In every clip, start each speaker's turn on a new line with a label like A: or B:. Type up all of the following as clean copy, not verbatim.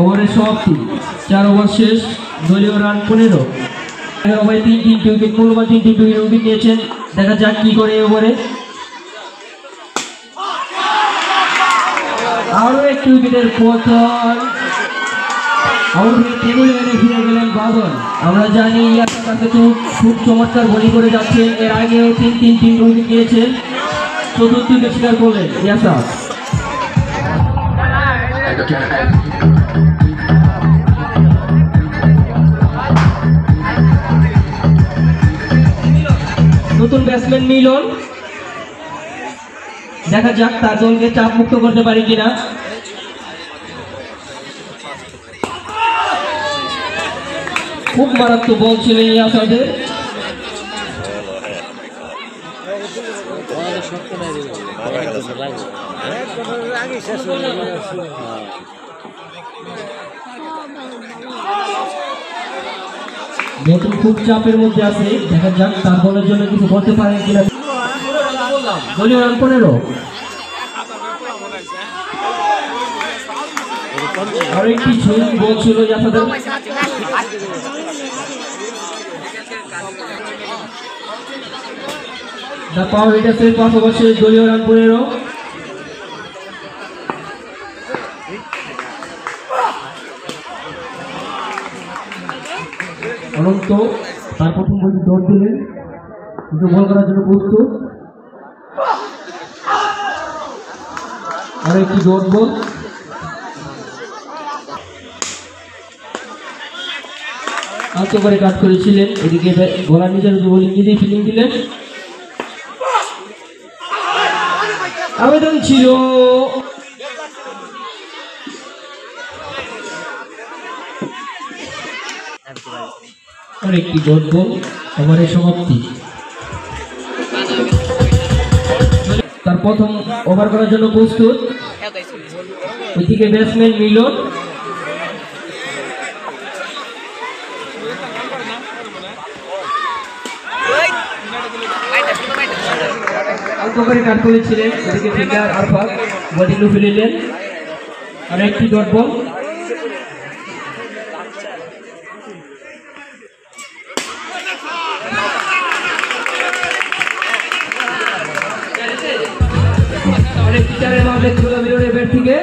A: ওভারের সমাপ্তি, 4 ওভার শেষ, দলীয় রান 15। 11 ওভারে 3 উইকেট, মূল্যবান 3 উইকেট নিয়েছেন। দেখা যাক কি করে এই ওভারে। আরো একটি উইকেটের পতন, আউট হয়ে টেবিলে ফিরে গেলেন বাদল। আমরা জানি ইয়াসার কাছে খুব চমৎকার বোলিং করে যাচ্ছেন, এর আগেও 3 উইকেট নিয়েছেন। চতুর্থ উইকেট শিকার করলেন ইয়াসার। নতুন ব্যাটসম্যান মিলন, দেখা যাক তার দলকে চাপ মুক্ত করতে পারে কিনা। খুব মারাত্মক বল ছিল ইয়াসাদের। নতুন খুব চাপের মধ্যে আছে, দেখা যাক তার বলের জন্য কিছু করতে পারেন কিনা। দলীয় রান 15। আর একটি সুইং বল ছিল ইয়াসাদের। The power hitter শেষ 5 ওভার শেষ, দলীয় রান 15। অনন্ত তার প্রথম বলটি দৌড় দিলেন, কিন্তু বল করার জন্য প্রস্তুত। আর একটি দৌড় বল, আলতো করে কাট করেছিলেন। এদিকে গোলার নিজের বোলিং নিজেই ফিল্ডিং দিলেন। আবেদন ছিল, আর একটি ডট বল। ওভারের সমাপ্তি, তার প্রথম ওভার করার জন্য প্রস্তুত। ওইদিকে ব্যাটসম্যান মিলন, অল্প করে কাট করেছিলেন। ওদিকে ফিল্ডার আরফাত বডি লু ফেলিলেন। আর একটি ডট বল, ব্যাট থেকে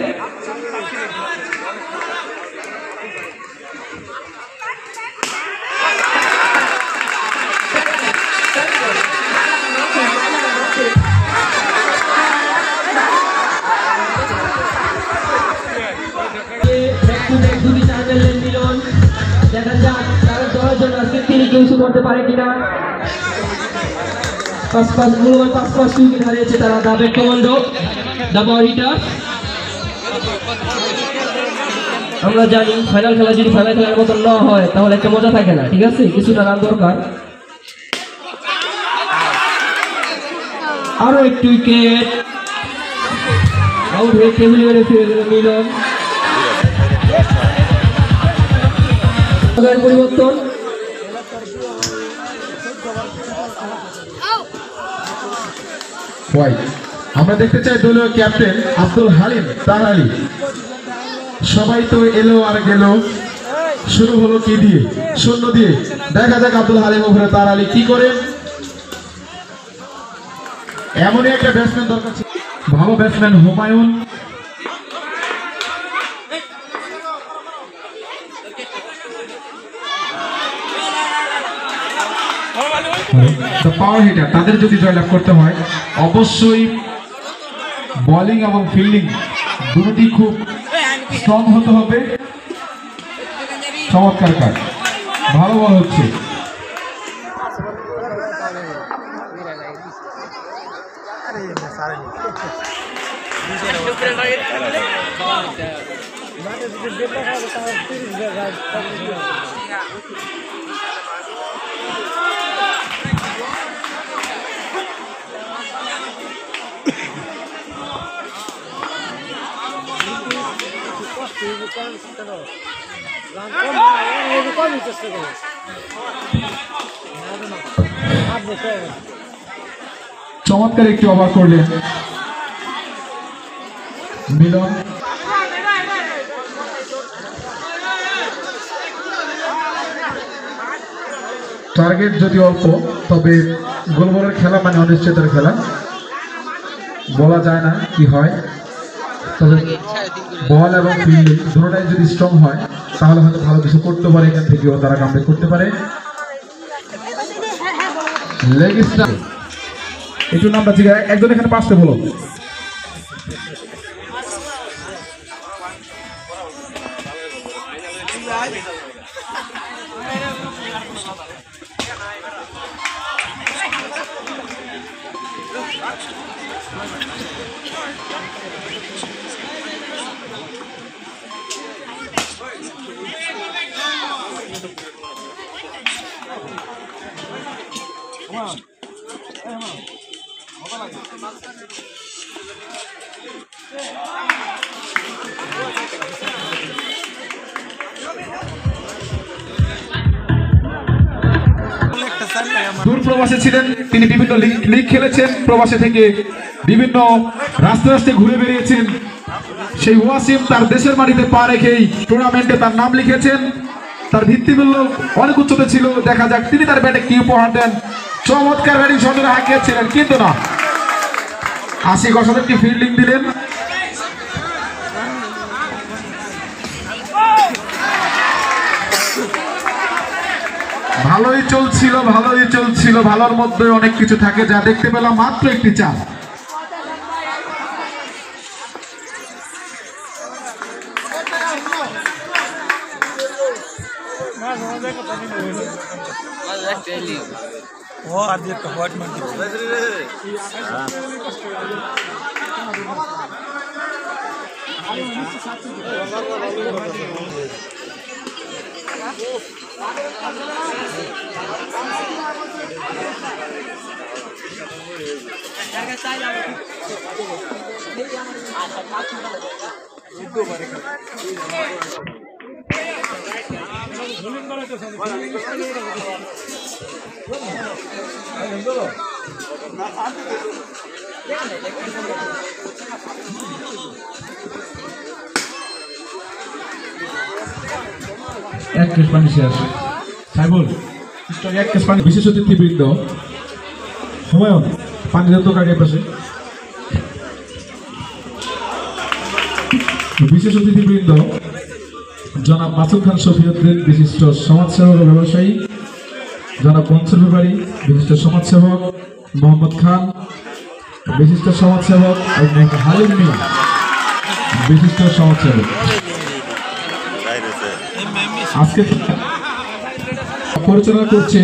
A: মিলন। দেখা যাক তার দলের জন্য আজকে তিনি কিছু করতে পারে কিনা। 5 উইকেট হারিয়েছে তারা। দা ব্যাট কমান্ডো, দা পাওয়ার হিটার। আমরা জানি ফাইনাল খেলা যদি ফাইনাল খেলার মতো না হয় তাহলে একটা মজা থাকে না, ঠিক আছে? কিছুটা রান দরকার। আরো একটি উইকেট, আউট হয়ে টেবিল মেরে ফিরে গেল মিলন। পরিবর্তন,
B: আমরা দেখতে চাই দলীয় ক্যাপ্টেন আব্দুল হালিম তার আলী। সবাই তো এলো আর গেল, শুরু হলো কি দিয়ে? শূন্য দিয়ে। দেখা যাক আব্দুল হালিম ওভারে তার আলী কি করে। এমনই একটা ব্যাটসম্যান দরকার ছিল, ভালো ব্যাটসম্যান হুমায়ুন। পাওয়ার হিটার, তাদের যদি জয়লাভ করতে হয় অবশ্যই বোলিং এবং ফিল্ডিং দুটি খুব স্ট্রং হতে হবে। চমৎকার কাজ, ভালো বল হচ্ছে। চমৎকার একটি ওভার করলেন মিলন টার্গেট যদি অল্প, তবে গোলবলের খেলা মানে অনিশ্চয়তার খেলা, বলা যায় না কি হয়। তবে বল এবং ফিল্ডিং দুটোটাই যদি স্ট্রং হয় তাহলে হয়তো ভালো কিছু করতে পারে, এখান থেকেও তারা কামব্যাক করতে পারে। লেগ স্টাম্প একটু নামটা ঠিক একজন এখানে পাশে বলো। দূর প্রবাসে ছিলেন তিনি, বিভিন্ন লিগ খেলেছেন, প্রবাসে থেকে বিভিন্ন রাস্তা রাস্তায় ঘুরে বেরিয়েছেন। সেই ওয়াসিম তার দেশের মাটিতে পা রেখেই টুর্নামেন্টে তার নাম লিখেছেন। তার ভিত্তিমূল্য অনেক উচ্চতে ছিল। দেখা যাক তিনি তার ব্যাটে কি উপহার দেন। চমৎকার ব্যাটিং সন্ধানে হাঁকিয়েছিলেন, কিন্তু না, আশিক অসাধারণ কি ফিল্ডিং দিলেন। ভালোই চলছিল, ভালোর মধ্যে অনেক কিছু থাকে, যা দেখতে পেলাম মাত্র একটি চার। এক কেস পানি শেষ। সাইবুল এক কেস পানি। বিশেষ অতিথিবৃন্দ হুমায়ুন পানি দেন তো কাকে পাশে। বিশেষ অতিথিবৃন্দ জনাব মাসুদ খান শফিউদ্দিন, বিশিষ্ট সমাজসেবক ও ব্যবসায়ী, জনাব মনসুর ব্যাপারী, বিশিষ্ট সমাজসেবক, মোহাম্মদ খান, বিশিষ্ট সমাজসেবক, এবং হালিম মিয়া, বিশিষ্ট সমাজসেবক। আজকে পরিচালনা করছে,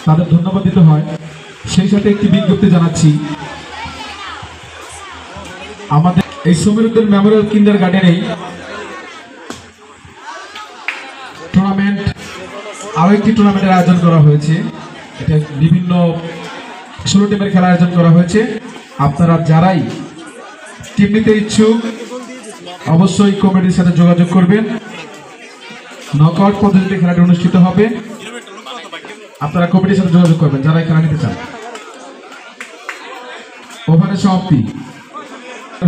B: তাদের ধন্যবাদ দিতে হয়। সেই সাথে একটি বিজ্ঞপ্তি জানাচ্ছি, আমাদের এই সমীরউদ্দিন মেমোরিয়াল কিন্ডার গার্ডেনেই টুর্নামেন্ট, আরো একটি টুর্নামেন্টের আয়োজন করা হয়েছে। এটা বিভিন্ন 16 টিমের খেলা আয়োজন করা হয়েছে। আপনারা যারাই টিম নিতে ইচ্ছুক অবশ্যই কমিটির সাথে যোগাযোগ করবেন। নকআউট পদ্ধতিতে খেলাটি অনুষ্ঠিত হবে। আপনারা কমিটির সাথে যোগাযোগ করবেন যারা খেলা নিতে চান। ওভারের সমাপ্তি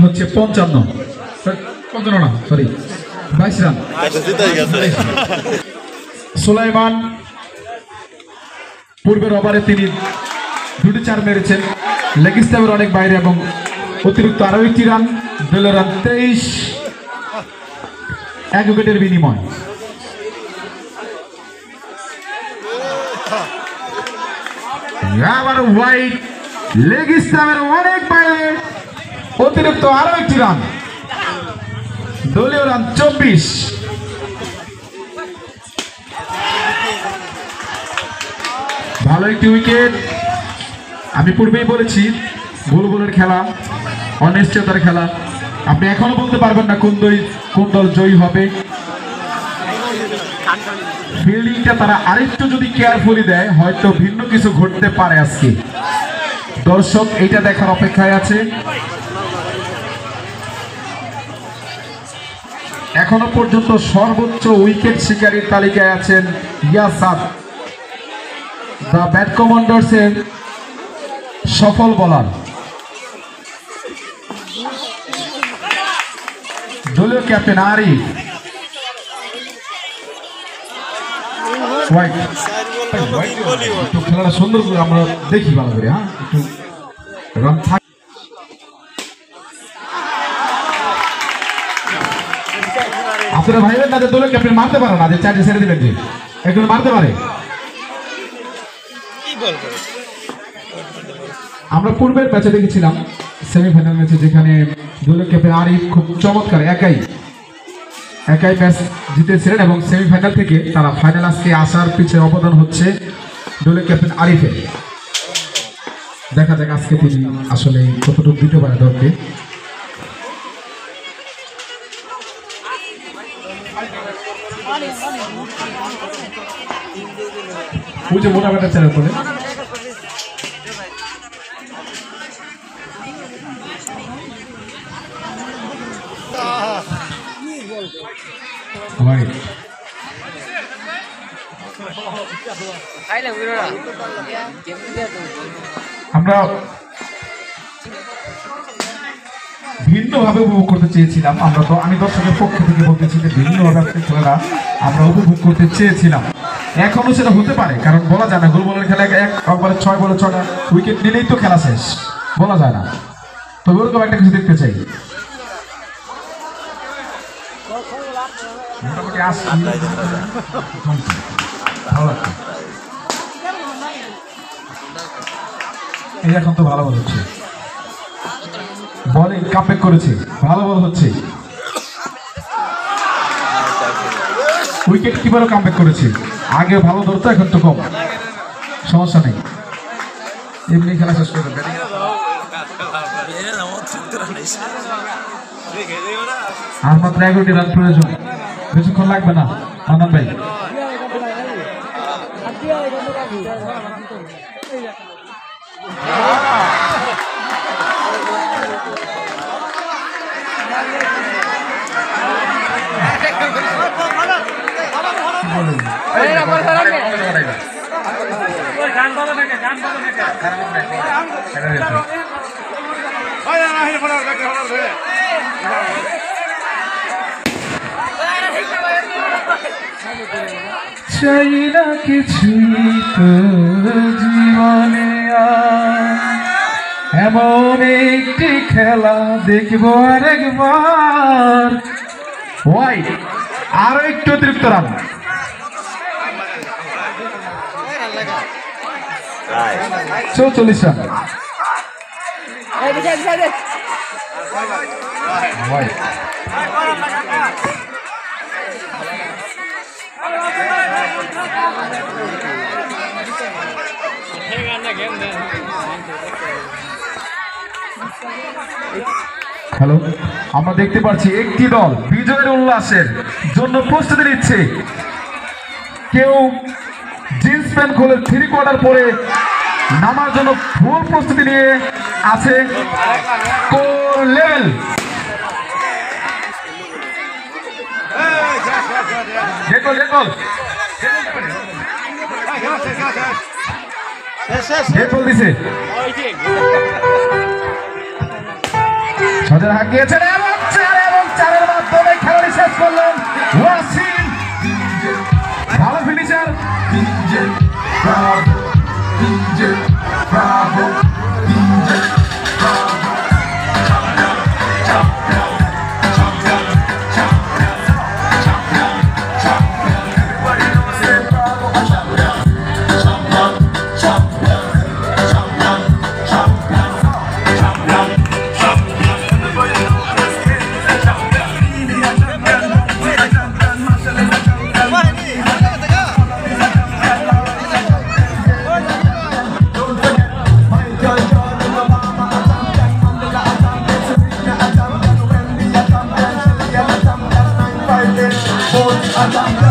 B: হচ্ছে 55 না, সরি 22 রান। সুলাইমান পূর্বের ওভারে তিনি 2টি চার মেরেছেন, লেগ স্টাম্পের অনেক বাইরে, এবং অতিরিক্ত আরো একটি রান, দলীয় রান 23 এক উইকেটের বিনিময়। আবার ওয়াইড, লেগ স্টাম্পের অনেক বাইরে, অতিরিক্ত আরো একটি রান, দলীয় রান 24। ভালো একটি উইকেট। আমি পূর্বেই বলেছি বুলবুলের খেলা অনিশ্চয়তার খেলা। আপনি এখনো বলতে পারবেন না কোন দল জয়ী হবে। ফিল্ডিংটা তারা আরেকটু যদি কেয়ারফুলি দেয় হয়তো ভিন্ন কিছু ঘটতে পারে আজকে। দর্শক এইটা দেখার অপেক্ষায় আছে। এখনো পর্যন্ত সর্বোচ্চ উইকেট শিকারীর তালিকায় আছেন ইয়াসাদ, দ্য ব্যাট কমান্ডার্স এর সফল বোলার। দলীয় ক্যাপ্টেন আরিফ হোয়াইট। একটু খেলাটা সুন্দর করে আমরা দেখি ভালো করে, হ্যাঁ একটু রান থাক। আপনারা ভাইবেন না যে দলীয় ক্যাপ্টেন মারতে পারে না, যে চারটে ছেড়ে দিলেন যে একজন মারতে পারে। আমরা পূর্বের ম্যাচে দেখেছিলাম সেমিফাইনাল ম্যাচে, যেখানে দলীয় ক্যাপ্টেন আরিফ খুব চমৎকার একাই ম্যাচ জিতেছিলেন এবং সেমিফাইনাল থেকে তারা ফাইনাল আজকে আসার পিছনে অবদান হচ্ছে দলীয় ক্যাপ্টেন আরিফের। দেখা যাক আজকে তিনি আসলে কতটুকু দিতে পারে দলকে। ওই যে মোটা বেটা ছেড়ে পড়ে আমরা ভিন্নভাবে উপভোগ করতে চেয়েছিলাম। আমি দর্শকের পক্ষ থেকে বলতেছি যে ভিন্নভাবে আজকে খেলাটা আমরা উপভোগ করতে চেয়েছিলাম। এখনো সেটা হতে পারে, কারণ বলা যায় না, গোল বলের খেলা একবারে 6 বলে 6টা উইকেট নিলেই তো খেলা শেষ, বলা যায় না। তবে ওরকম একটা কিছু দেখতে চাই। মোটামুটি ভালো লাগছে, এই এখন তো ভালো বল হচ্ছে, বলিং কামব্যাক করেছে, ভালো বল হচ্ছে, উইকেট কিপারও কামব্যাক করেছে। আগে ভালো ধরতো, এখন তো কম, সমস্যা নেই, এমনি খেলা শেষ করে দেবে। আর মাত্র 11টি রান প্রয়োজন, বেশিক্ষণ লাগবে না। আনন্দ ভাই চাই না কিছুই তো জীবনে, এমন একটি খেলা দেখবো আরেকবার। ওয়াইড, আরো একটু অতিরিক্ত রান, চৌচল্লিশ রান। হ্যালো, আমরা দেখতে পাচ্ছি একটি দল বিজয়ের উল্লাসের জন্য প্রস্তুতি নিচ্ছে। কেউ জিন্স প্যান্ট খুলে 3 কোয়ার্টার পরে নামার জন্য ফুল প্রস্তুতি নিয়ে আছে। কোর লেভেল দিছে, সজের হাত গিয়েছেন এবং 4-এর মাধ্যমে খেলাটি শেষ করলেন ওয়াসিম। ভালো ফিনিশার।
C: I'm